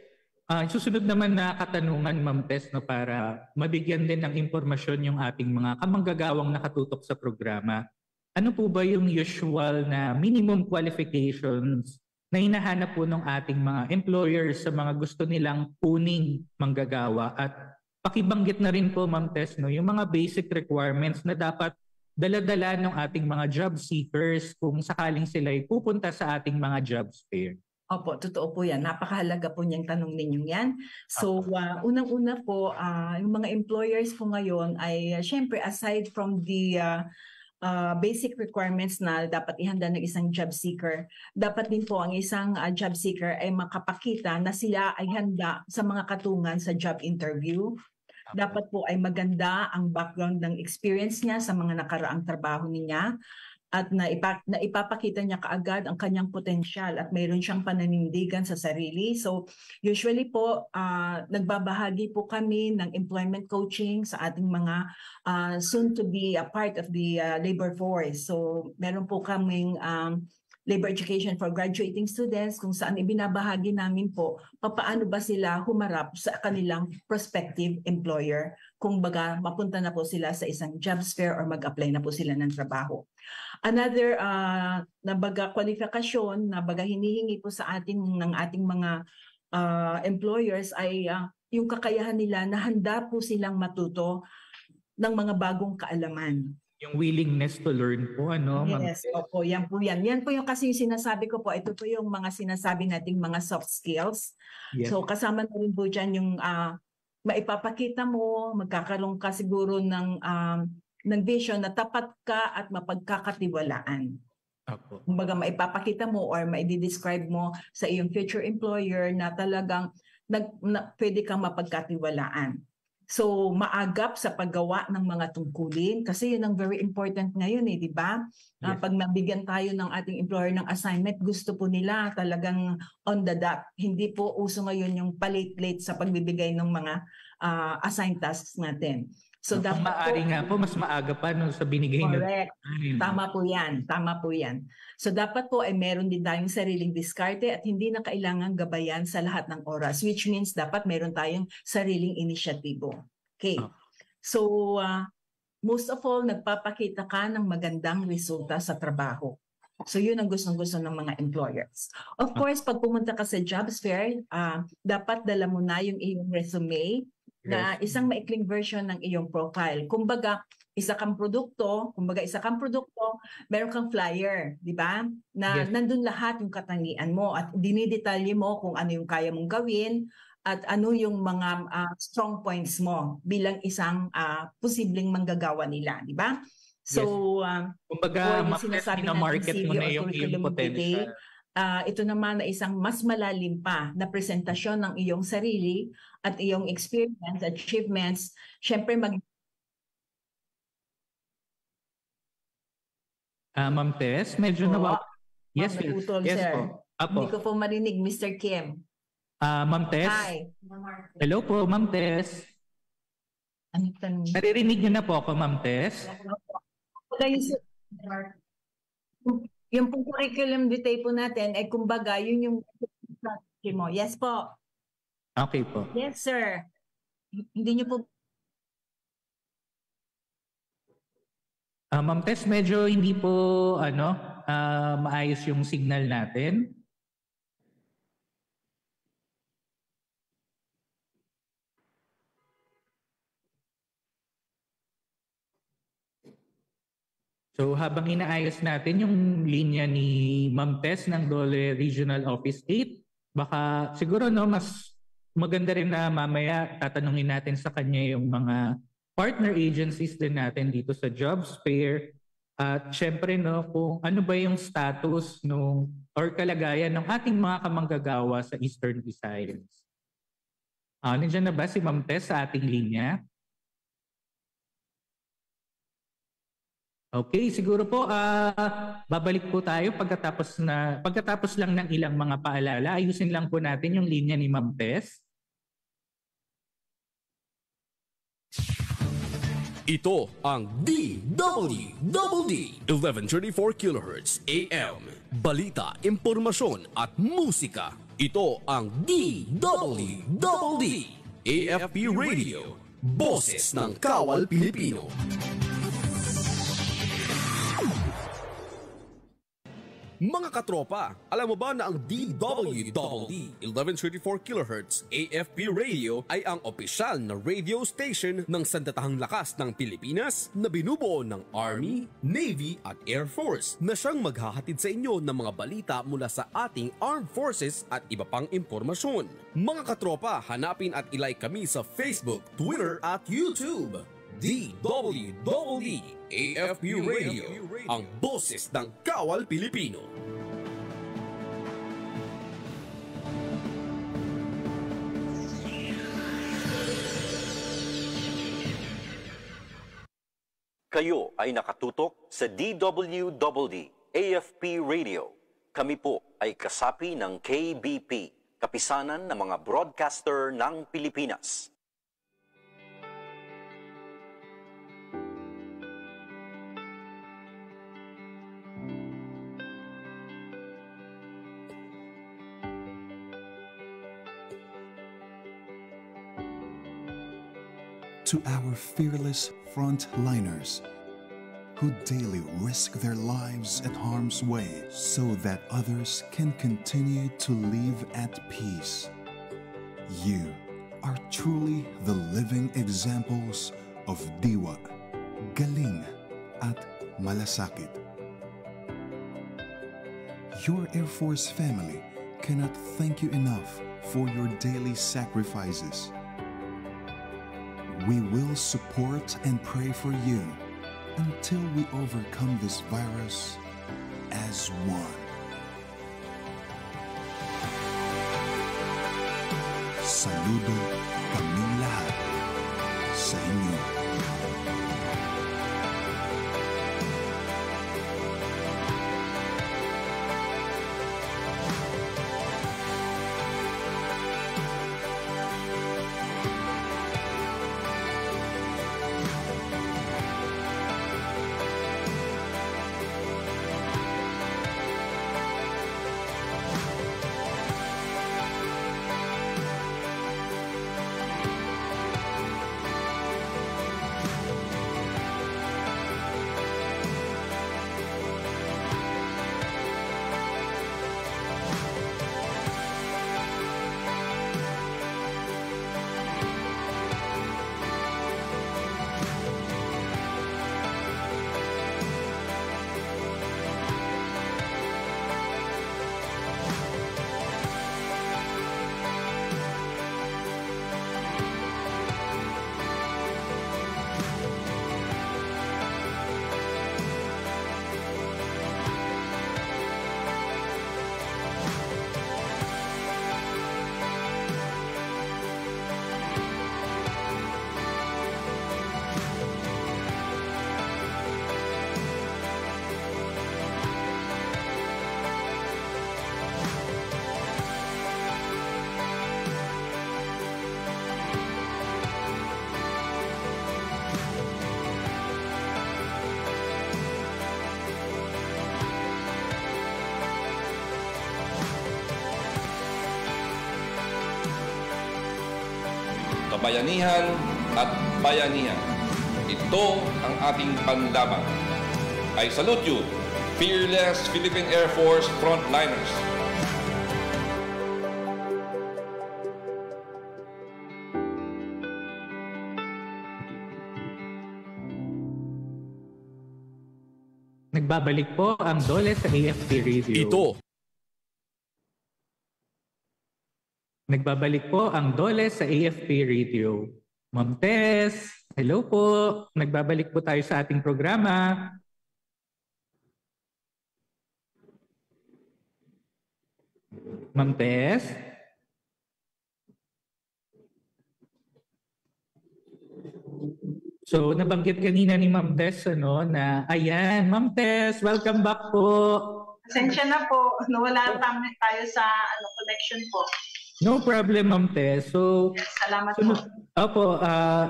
Speaker 3: Susunod naman na katanungan, Ma'am Tess, no, para mabigyan din ng impormasyon yung ating mga kamanggagawang nakatutok sa programa. Ano po ba yung usual na minimum qualifications na hinahanap po ng ating mga employers sa mga gusto nilang kuning manggagawa? At pakibanggit na rin po, Ma'am Tess, no, yung mga basic requirements na dapat dala-dala ng ating mga job seekers kung sakaling sila ay pupunta sa ating mga jobs fair.
Speaker 9: Opo, totoo po yan. Napakahalaga po niyang tanong ninyong yan. So, unang-una po, yung mga employers po ngayon ay syempre aside from the basic requirements na dapat ihanda ng isang job seeker, dapat din po ang isang job seeker ay makapakita na sila ay handa sa mga katungan sa job interview. Dapat po ay maganda ang background ng experience niya sa mga nakaraang trabaho niya at na ipapakita niya kaagad ang kanyang potensyal at mayroon siyang pananindigan sa sarili. So usually po nagbabahagi po kami ng employment coaching sa ating mga soon to be a part of the labor force. So meron po kaming labor education for graduating students kung saan ibinabahagi namin po paano ba sila humarap sa kanilang prospective employer kung baga mapunta na po sila sa isang jobs fair or mag-apply na po sila ng trabaho. Another kwalifikasyon na hinihingi po sa atin ng ating mga employers ay yung kakayahan nila na handa po silang matuto ng mga bagong kaalaman.
Speaker 3: Yung willingness to learn po, ano?
Speaker 9: Yes, opo, yan po yan. Yan po yung kasi yung sinasabi ko po, ito po yung mga sinasabi nating mga soft skills. Yes. So kasama na rin po dyan yung maipapakita mo, magkakaroon ka siguro ng vision na tapat ka at mapagkakatiwalaan. Kumbaga maipapakita mo or maidi-describe mo sa iyong future employer na talagang pwede kang mapagkatiwalaan. So maagap sa paggawa ng mga tungkulin kasi yun ang very important ngayon di ba? Yes. Pag nabigyan tayo ng ating employer ng assignment, gusto po nila talagang on the dot. Hindi po uso ngayon yung palate-late sa pagbibigay ng mga assigned tasks natin. So dapat
Speaker 3: maaari nga po mas maaga pa nung sa binigay niyo.
Speaker 9: Correct. Tama po yan. Tama po yan. So dapat po ay meron din tayong sariling diskarte at hindi na kailangan gabayan sa lahat ng oras, which means dapat meron tayong sariling inisyatibo. Okay. So most of all, nagpapakita ka ng magandang resulta sa trabaho. So yun ang gustong-gusto ng mga employers. Of course, pag pumunta ka sa jobs fair, dapat dala mo na yung iyong resume na isang maikling version ng iyong profile. Kumbaga, isa kang produkto, meron kang flyer, di ba? Na nandun lahat yung katangian mo at dinidetalye mo kung ano yung kaya mong gawin at ano yung mga strong points mo bilang isang posibleng manggagawa nila, di ba? So,
Speaker 3: kumbaga, market mo na yung potential.
Speaker 9: Ito naman na isang mas malalim pa na presentasyon ng iyong sarili at iyong experience, achievements. Siyempre,
Speaker 3: Ma'am Tess, medyo na... Yes,
Speaker 9: naputol,
Speaker 3: yes
Speaker 9: sir.
Speaker 3: po. Apo.
Speaker 9: Hindi ko po marinig, Mr. Kim.
Speaker 3: Ma'am Tess?
Speaker 9: Hi.
Speaker 3: Hello po, Ma'am Tess. Naririnig niyo na po ako, Ma'am Tess?
Speaker 9: Yung pong curriculum vitae po natin, ay kumbaga, yun yung strategy mo. Yes po.
Speaker 3: Okay po.
Speaker 9: Yes, sir. Hindi niyo po...
Speaker 3: Ma'am Tess, medyo hindi po maayos yung signal natin. So habang inaayos natin yung linya ni Ma'am Tess ng Dole Regional Office 8, baka siguro mas maganda rin na mamaya tatanungin natin sa kanya yung mga partner agencies din natin dito sa jobs fair. At syempre kung ano ba yung status or kalagayan ng ating mga kamanggagawa sa Eastern Visayas. Nandiyan na ba si Ma'am Tess sa ating linya? Okay, siguro po babalik po tayo pagkatapos lang ng ilang mga paalala. Ayusin lang po natin yung linya ni Ma'am Tess.
Speaker 1: Ito ang DWDD 1134 kHz AM. Balita, impormasyon at musika. Ito ang DWDD AFP Radio. Boses ng Kawal Pilipino. Mga katropa, alam mo ba na ang DWDD 1134 kHz AFP Radio ay ang opisyal na radio station ng Sandatahang Lakas ng Pilipinas na binubuo ng Army, Navy at Air Force na siyang maghahatid sa inyo ng mga balita mula sa ating Armed Forces at iba pang impormasyon. Mga katropa, hanapin at ilike kami sa Facebook, Twitter at YouTube. DWDD AFP Radio, ang boses ng Kawal Pilipino.
Speaker 10: Kayo ay nakatutok sa DWDD AFP Radio. Kami po ay kasapi ng KBP, Kapisanan ng mga Broadcaster ng Pilipinas.
Speaker 11: To our fearless frontliners who daily risk their lives at harm's way so that others can continue to live at peace. You are truly the living examples of diwa, galing, at malasakit. Your Air Force family cannot thank you enough for your daily sacrifices. We will support and pray for you until we overcome this virus as one. Saludo kaming lahat sa inyo.
Speaker 12: kabayanihan at bayanihan. Ito ang ating panlaban. I salute you, fearless Philippine Air Force frontliners.
Speaker 3: Nagbabalik po ang Dole sa AFP Radio. Nagbabalik po ang Dole sa AFP Radio. Ma'am Tess, hello po. Nagbabalik po tayo sa ating programa. Ma'am Tess? So, nabanggit kanina ni Ma'am Tess, na ayan, Ma'am Tess, welcome back po.
Speaker 9: Pasensya na po, nawala tayo sa connection po.
Speaker 3: No problem, Ma'am Tess. So,
Speaker 9: yes, salamat po.
Speaker 3: Opo,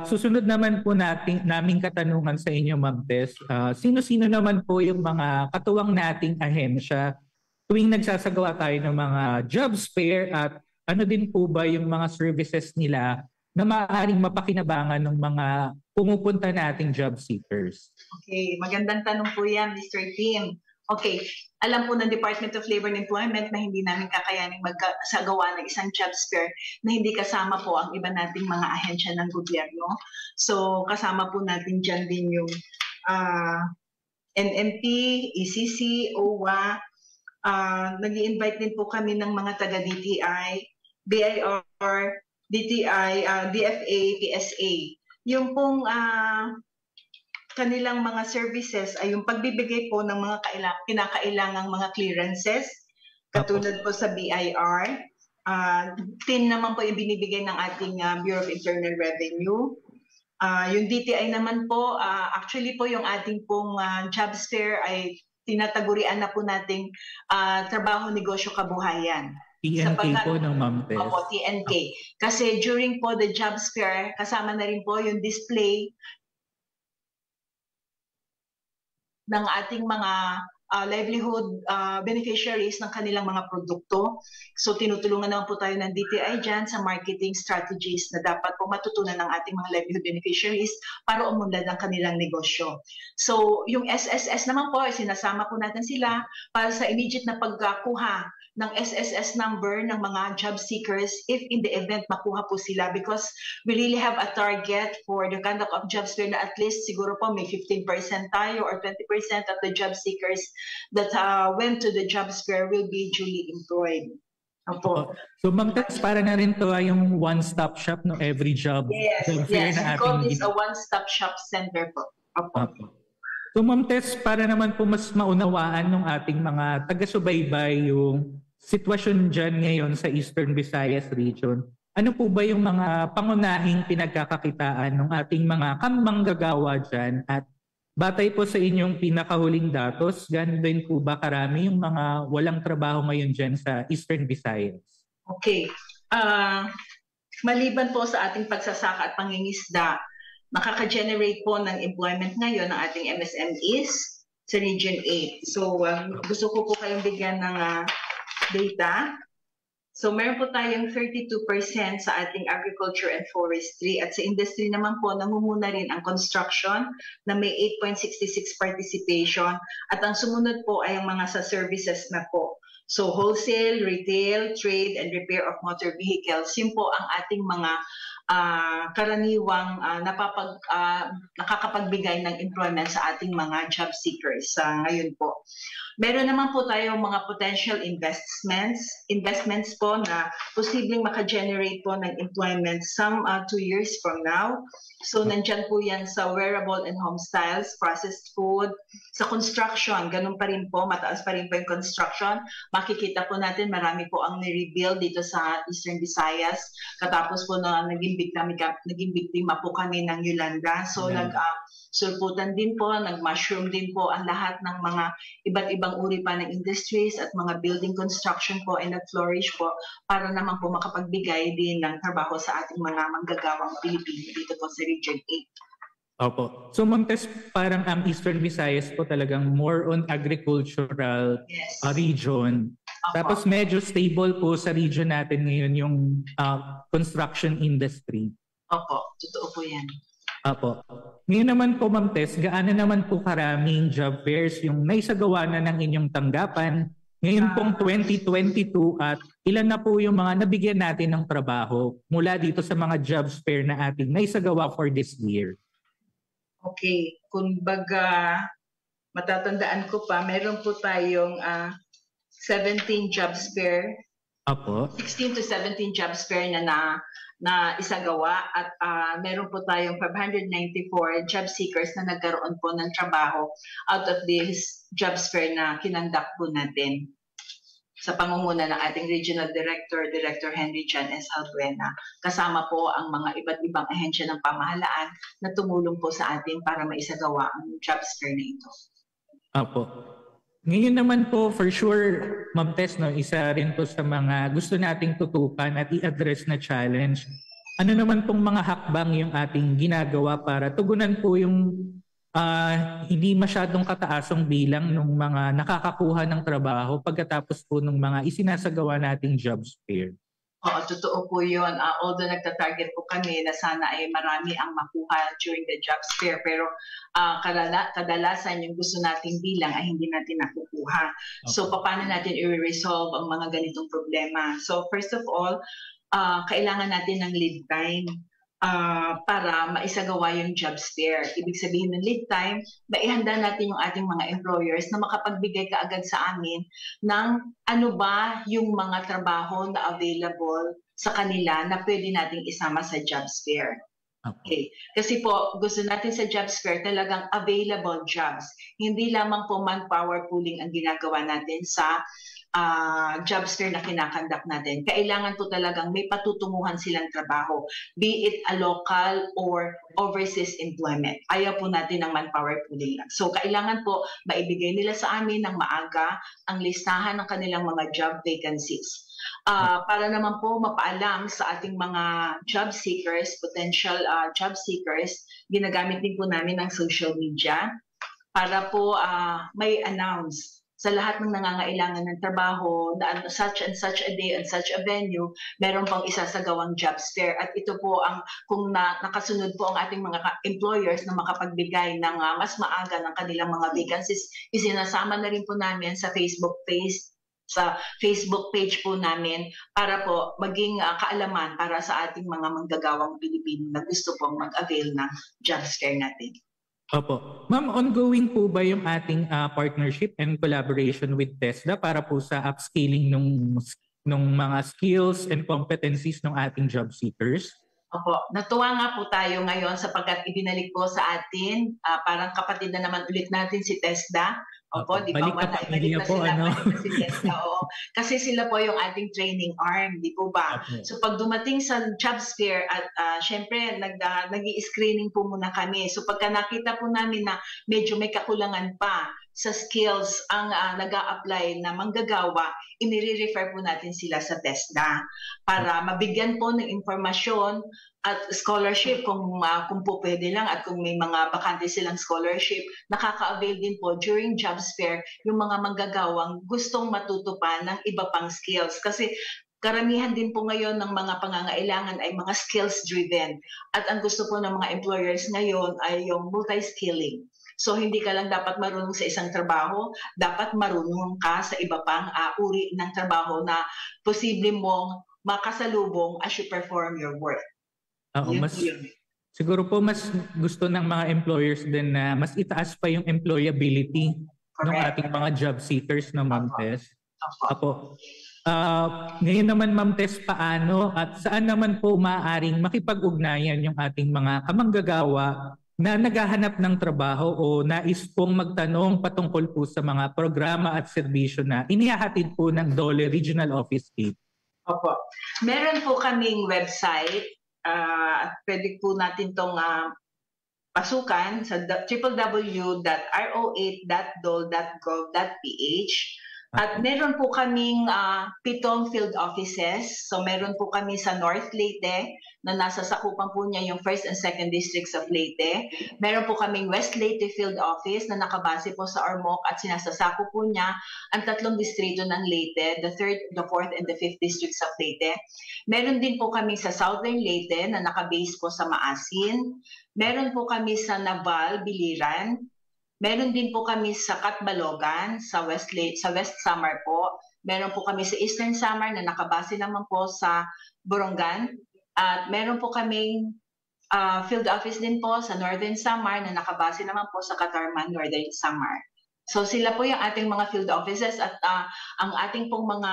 Speaker 3: susunod naman po naming katanungan sa inyo, Ma'am Tess. Sino-sino naman po yung mga katuwang nating ahensya tuwing nagsasagawa tayo ng mga job fair at ano din po ba yung mga services nila na maaaring mapakinabangan ng mga pumupunta nating job seekers?
Speaker 9: Okay, magandang tanong po yan, Mr. Tim. Okay, alam po ng Department of Labor and Employment na hindi namin kakayaning magsagawa ng isang job fair na hindi kasama po ang iba nating mga ahensya ng gobyerno. So, kasama po natin dyan din yung NMP, ECC, OWA. Nag-i-invite din po kami ng mga taga-DTI, BIR, DTI, DFA, PSA. Yung pong kanilang mga services ay yung pagbibigay po ng mga kinakailangang mga clearances, katulad po sa BIR. TIN naman po yung binibigay ng ating Bureau of Internal Revenue. Yung DTI naman po, actually po yung ating pong job fair ay tinatagurian na po nating trabaho, negosyo, kabuhayan.
Speaker 3: TNK po ng Ma'am Tess.
Speaker 9: Opo, TNK. Kasi during po the jobs fair, kasama na rin po yung display ng ating mga livelihood beneficiaries ng kanilang mga produkto. So tinutulungan naman po tayo ng DTI dyan sa marketing strategies na dapat po matutunan ng ating mga livelihood beneficiaries para umunlad ang kanilang negosyo. So yung SSS naman po, sinasama po natin sila para sa immediate na pagkakuha ng SSS number ng mga job seekers if in the event makuha po sila, because we really have a target for the conduct of jobs fair na at least siguro po may 15% tayo or 20% of the job seekers that went to the jobs fair will be duly employed. Opo.
Speaker 3: So Ma'am Tess, para na rin to yung one-stop shop no every job.
Speaker 9: Yes, yes. We call this a one-stop shop center po. Opo.
Speaker 3: So Ma'am Tess, para naman po mas maunawaan ng ating mga taga-subaybay yung sitwasyon dyan ngayon sa Eastern Visayas region, ano po ba yung mga pangunahing pinagkakakitaan ng ating mga kamanggagawa dyan? At batay po sa inyong pinakahuling datos, gano'n din po ba karami yung mga walang trabaho ngayon dyan sa Eastern Visayas?
Speaker 9: Okay. Maliban po sa ating pagsasaka at pangingisda, nakaka-generate po ng employment ngayon ng ating MSMEs sa Region 8. So gusto ko po kayong bigyan ng data. So meron po tayong 32% sa ating agriculture and forestry, at sa industry naman po nangunguna rin ang construction na may 8.66 participation, at ang sumunod po ay ang mga sa services na po. So wholesale, retail, trade, and repair of motor vehicles, yun po ang ating mga karaniwang nakakapagbigay ng employment sa ating mga job seekers ngayon po. Meron naman po tayong mga potential investments po na posibleng maka-generate po ng employment some 2 years from now. So nandyan po yan sa wearable and home styles, processed food, sa construction, ganun pa rin po, mataas pa rin po yung construction. Makikita po natin marami po ang ni-rebuild dito sa Eastern Visayas. Katapos po na naging biktima po kami ng Yolanda. So sulputan din po, nag-mushroom din po ang lahat ng mga iba't ibang uri pa ng industries at mga building construction po ay nag-flourish po para naman po makapagbigay din ng trabaho sa ating mga manggagawang Pilipino dito po sa Region 8.
Speaker 3: Opo. So Ma'am Tess, parang ang Eastern Visayas po talagang more on agricultural region. Opo. Tapos medyo stable po sa region natin ngayon yung construction industry.
Speaker 9: Opo, totoo po yan.
Speaker 3: Apo. Ngayon naman po, Ma'am Tess, gaano naman po karaming job fairs yung naisagawa na ng inyong tanggapan ngayon pong 2022 at ilan na po yung mga nabigyan natin ng trabaho mula dito sa mga job fair na ating naisagawa for this year?
Speaker 9: Okay, kumbaga matatandaan ko pa, meron po tayong 17 jobs fair.
Speaker 3: Apo.
Speaker 9: 16 to 17 jobs fair na isagawa at meron po tayong 594 job seekers na nagkaroon po ng trabaho out of this jobs fair na kinandak po natin sa pangunguna ng ating Regional Director, Director Henry Chan S. Albuena. Kasama po ang mga iba't ibang ahensya ng pamahalaan na tumulong po sa atin para maisagawa ang jobs fair na ito.
Speaker 3: Apo. Ngayon naman po, for sure, Ma'am Tess, no, isa rin po sa mga gusto nating tutukan at i-address na challenge. Ano naman pong mga hakbang yung ating ginagawa para tugunan po yung hindi masyadong kataasang bilang ng mga nakakakuha ng trabaho pagkatapos po ng mga isinasagawa nating jobs fair?
Speaker 9: Oo, totoo po yun. Although nagta-target po kami na sana ay marami ang makuha during the jobs fair, pero kadalasan yung gusto nating bilang ay hindi natin nakukuha. Okay. So, paano natin i-resolve ang mga ganitong problema? So, first of all, kailangan natin ng lead time para maisagawa yung jobs fair. Ibig sabihin ng lead time, maihanda natin yung ating mga employers na makapagbigay kaagad sa amin ng ano ba yung mga trabaho na available sa kanila na pwede nating isama sa jobs fair. Okay. Kasi po, gusto natin sa jobs fair talagang available jobs. Hindi lamang po manpower pooling ang ginagawa natin sa jobs fair na kinakandak natin. Kailangan po talagang may patutunguhan silang trabaho, be it a local or overseas employment. Ayaw po natin ng manpower pooling lang. So kailangan po maibigay nila sa amin ng maaga ang listahan ng kanilang mga job vacancies. Para naman po mapaalam sa ating mga job seekers, potential job seekers, ginagamit din po namin ng social media para po may announce sa lahat ng nangangailangan ng trabaho na such and such a day and such a venue, meron pang isasagawang jobs fair. At ito po ang kung nakasunod po ang ating mga employers na makapagbigay ng mas maaga ng kanilang mga vacancies, isinasama na rin po namin sa Facebook page po namin para po maging kaalaman para sa ating mga manggagawang Pilipino na gusto pong mag-avail ng jobs fair natin.
Speaker 3: Opo. Ma'am, ongoing po ba yung ating partnership and collaboration with TESDA para po sa upscaling ng mga skills and competencies ng ating job seekers?
Speaker 9: Opo. Natuwa nga po tayo ngayon sapagkat ibinalik po sa atin, parang kapatid na naman ulit natin si TESDA. Opo, di ba? Balik na si TESDA. Kasi sila po yung ating training arm, di po ba? Okay. So pag dumating sa jobs fair at syempre nag-i-screening po muna kami. So pagka nakita po namin na medyo may kakulangan pa sa skills ang nag-a-apply na manggagawa, inire-refer po natin sila sa TESDA para mabigyan po ng informasyon at scholarship kung po pwede lang at kung may mga bakante silang scholarship, nakaka-avail din po during jobs fair yung mga manggagawang gustong matuto pa ng iba pang skills. Kasi karamihan din po ngayon ng mga pangangailangan ay mga skills-driven. At ang gusto po ng mga employers ngayon ay yung multi-skilling. So hindi ka lang dapat marunong sa isang trabaho, dapat marunong ka sa iba pang uri ng trabaho na posible mong makasalubong as you perform your work.
Speaker 3: Siguro po mas gusto ng mga employers din na mas itaas pa yung employability ng ating mga job seekers na Ma'am Tess. Apo. Ngayon naman Ma'am Tess, paano at saan naman po maaaring makipag-ugnayan yung ating mga kamanggagawa na naghahanap ng trabaho o nais pong magtanong patungkol po sa mga programa at serbisyo na inihahatid po ng DOLE Regional Office 8?
Speaker 9: Opo. Meron po kaming website. Pwede po natin itong pasukan sa www.ro8.dol.gov.ph. At meron po kaming 7 field offices. So meron po kami sa North Leyte na nasa sakupan po niya yung 1st and 2nd districts of Leyte. Meron po kaming West Leyte Field Office na nakabase po sa Ormoc at sinasasako po niya ang 3 distrito ng Leyte, the 3rd, the 4th, and the 5th districts of Leyte. Meron din po kami sa Southern Leyte na nakabase po sa Maasin. Meron po kami sa Naval, Biliran. Meron din po kami sa Catbalogan, sa West Samar po. Meron po kami sa Eastern Samar na nakabase naman po sa Borongan. At meron po kaming field office din po sa Northern Samar na nakabase naman po sa Catarman, Northern Samar. So sila po yung ating mga field offices at ang ating pong mga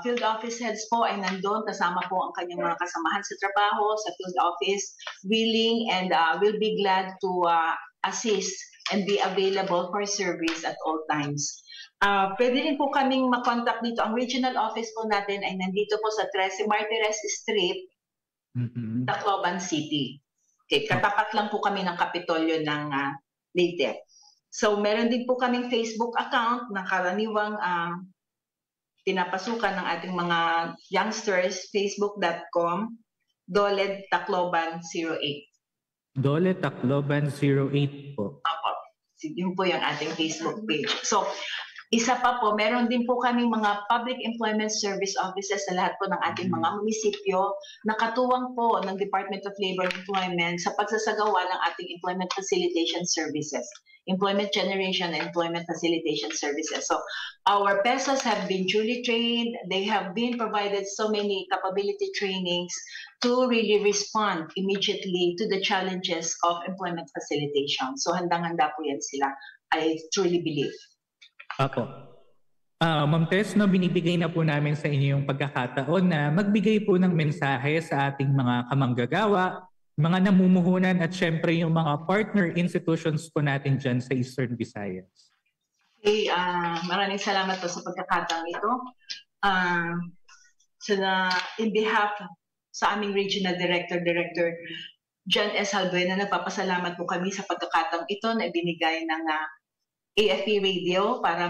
Speaker 9: field office heads po ay nandun kasama po ang kanyang mga kasamahan sa trabaho, sa field office, willing and will be glad to assist and be available for service at all times. Pwede rin po kaming makontak dito. Ang regional office po natin ay nandito po sa 13 Martires Street, Tacloban City. Okay, katapat lang po kami ng Kapitolyo ng Leyte. So meron din po kaming Facebook account na karaniwang pinapasukan ng ating mga youngsters, facebook.com, Dole Tacloban 08.
Speaker 3: Dole Tacloban 08 po.
Speaker 9: Opo. Yun po yung ating Facebook page. So, isa pa po, meron din po kami mga public employment service offices sa lahat po ng ating mga munisipyo na katuwang po ng Department of Labor and Employment sa pagsasagawa ng ating employment facilitation services, employment generation and employment facilitation services. So, our PESOs have been duly trained. They have been provided so many capability trainings to really respond immediately to the challenges of employment facilitation. So, handang-handa po yan sila, I truly believe.
Speaker 3: Apo. Ma'am Tess, no, binibigay na po namin sa inyo yung pagkakataon na magbigay po ng mensahe sa ating mga kamanggagawa, mga namumuhunan at syempre yung mga partner institutions po natin dyan sa Eastern Visayas.
Speaker 9: Okay, maraming salamat po sa pagkakataon ito. In behalf sa aming Regional Director John S. Halbuena, nagpapasalamat po kami sa pagkakataong ito na ibinigay ng AFP Radio para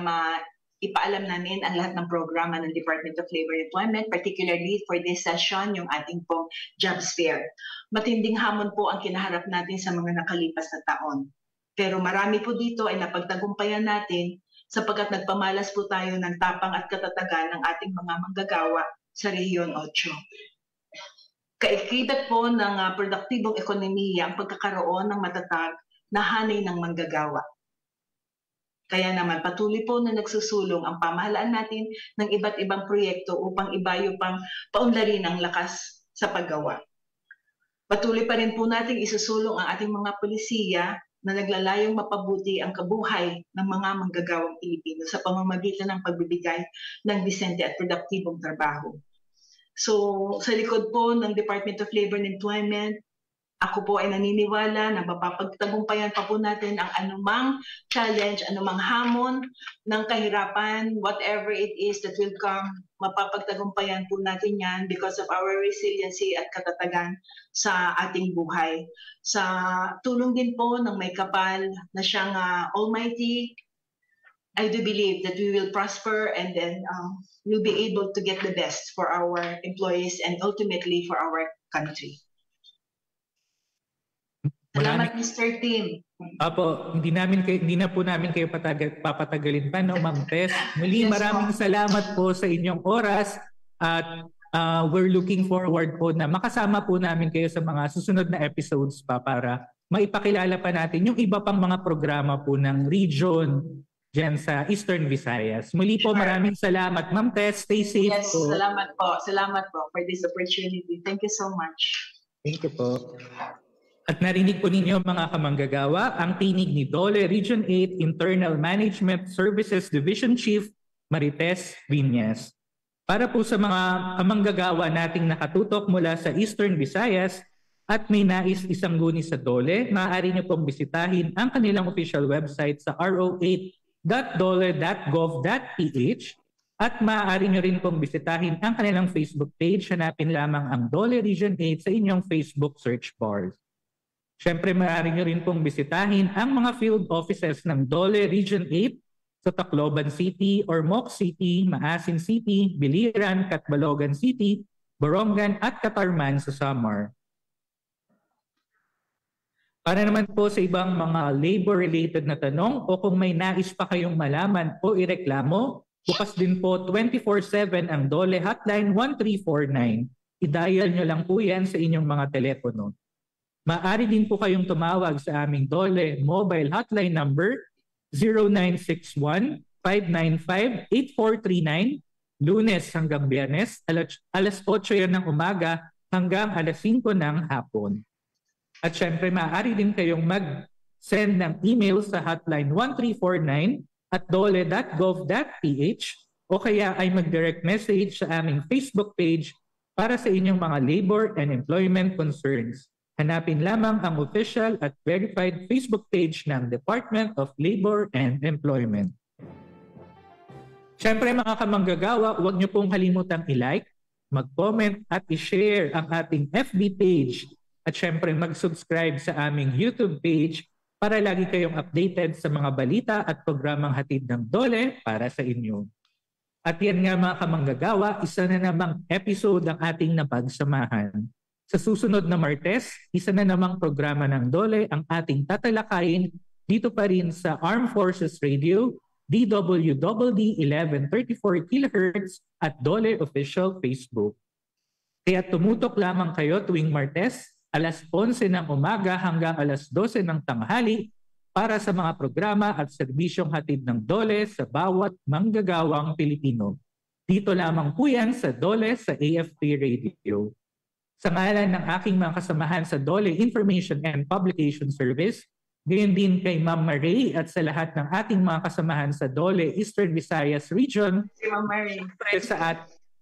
Speaker 9: ipaalam namin ang lahat ng programa ng Department of Labor and Employment, particularly for this session, yung ating pong jobs fair. Matinding hamon po ang kinaharap natin sa mga nakalipas na taon. Pero marami po dito ay napagtagumpayan natin sapagkat nagpamalas po tayo ng tapang at katatagan ng ating mga manggagawa sa Rehiyon 8. Kaikibat po ng produktibong ekonomiya ang pagkakaroon ng matatag na hanay ng manggagawa. Kaya naman patuloy po na nagsusulong ang pamahalaan natin ng iba't ibang proyekto upang ibayo pang paunlarin ang lakas sa paggawa. Patuloy pa rin po natin isusulong ang ating mga polisiya na naglalayong mapabuti ang kabuhay ng mga manggagawang Pilipino sa pamamagitan ng pagbibigay ng disente at produktibong trabaho. So sa likod po ng Department of Labor and Employment, ako po ay naniniwala na mapapagtagumpayan pa po natin ang anumang challenge, anumang hamon ng kahirapan, whatever it is that will come, mapapagtagumpayan po natin yan because of our resiliency at katatagan sa ating buhay. Sa tulong din po ng may kapal na siyang Almighty, I do believe that we will prosper and then we'll be able to get the best for our employees and ultimately for our country. Salamat, Mr. Tim.
Speaker 3: Apo, hindi na po namin kayo papatagalin pa, no, Ma'am Tess. Muli, yes, maraming salamat po sa inyong oras at we're looking forward po na makasama po namin kayo sa mga susunod na episodes pa para maipakilala pa natin yung iba pang mga programa po ng region dyan sa Eastern Visayas. Muli po, maraming salamat. Ma'am Tess, stay safe
Speaker 9: yes,
Speaker 3: po.
Speaker 9: Salamat po. Salamat po for this opportunity. Thank you so much.
Speaker 3: Thank you po. At narinig po ninyo mga kamanggagawa ang tinig ni Dole Region 8 Internal Management Services Division Chief Marites Viñas. Para po sa mga kamanggagawa nating nakatutok mula sa Eastern Visayas at may nais isangguni sa Dole, maaari nyo pong bisitahin ang kanilang official website sa ro8.dole.gov.ph at maaari nyo rin pong bisitahin ang kanilang Facebook page. Hanapin lamang ang Dole Region 8 sa inyong Facebook search bars. Siyempre, maaari nyo rin pong bisitahin ang mga field offices ng Dole Region 8 sa Tacloban City, Ormoc City, Maasin City, Biliran, Catbalogan City, Borongan at Catarman sa Samar. Para naman po sa ibang mga labor-related na tanong o kung may nais pa kayong malaman o ireklamo, bukas din po 24/7 ang DOLE Hotline 1349. I-dial nyo lang po yan sa inyong mga telepono. Maaari din po kayong tumawag sa aming DOLE mobile hotline number 0961-595-8439, Lunes hanggang Biyernes, alas 8 yan ng umaga hanggang alas 5 ng hapon. At syempre, maaari din kayong mag-send ng email sa hotline 1349@dole.gov.ph o kaya ay mag-direct message sa aming Facebook page para sa inyong mga labor and employment concerns. Hanapin lamang ang official at verified Facebook page ng Department of Labor and Employment. Syempre mga kamanggagawa, huwag niyo pong kalimutang i-like, mag-comment at i-share ang ating FB page at syempre mag-subscribe sa aming YouTube page para lagi kayong updated sa mga balita at programang hatid ng DOLE para sa inyo. At yan nga mga kamanggagawa, isa na namang episode ang ating napagsamahan. Sa susunod na Martes, isa na namang programa ng DOLE ang ating tatalakayin dito pa rin sa Armed Forces Radio, DWDD 1134 kHz at DOLE Official Facebook. Kaya tumutok lamang kayo tuwing Martes, alas 11 ng umaga hanggang alas 12 ng tanghali para sa mga programa at serbisyong hatid ng DOLE sa bawat manggagawang Pilipino. Dito lamang po yan sa DOLE sa AFP Radio. Sa ngalan ng aking mga kasamahan sa DOLE Information and Publication Service, gayon din kay Ma'am Marie at sa lahat ng ating mga kasamahan sa DOLE Eastern Visayas Region,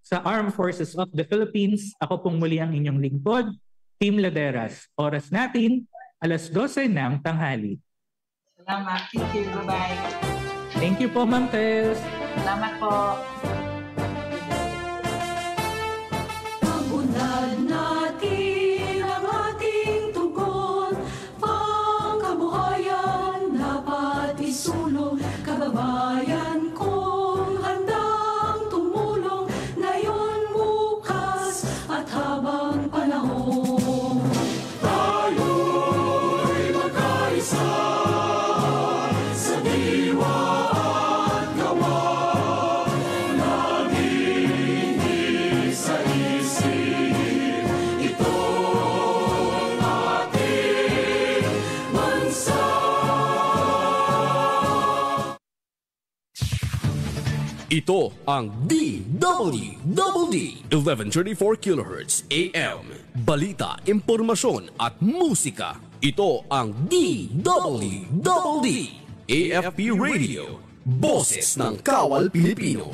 Speaker 3: sa Armed Forces of the Philippines, ako pong muli ang inyong lingkod, Team Laderas. Oras natin, alas 12 ng tanghali.
Speaker 9: Salamat. Thank you. Bye-bye.
Speaker 3: Thank you po, Ma'am Tess.
Speaker 9: Salamat po.
Speaker 2: Pag-unlad natin ang ating tugon, pangkabuhayan dapat isulong, kababayan kong handang tumulong, ngayon, bukas at habang panahon. Tayo'y magkaisa sa diwa at gawa, naging sa isip, itong ating bansa.
Speaker 1: Ito ang DWDD 1134 kHz AM. Balita, impormasyon at musika. Ito ang DWDD AFP Radio. Boses ng Kawal Pilipino.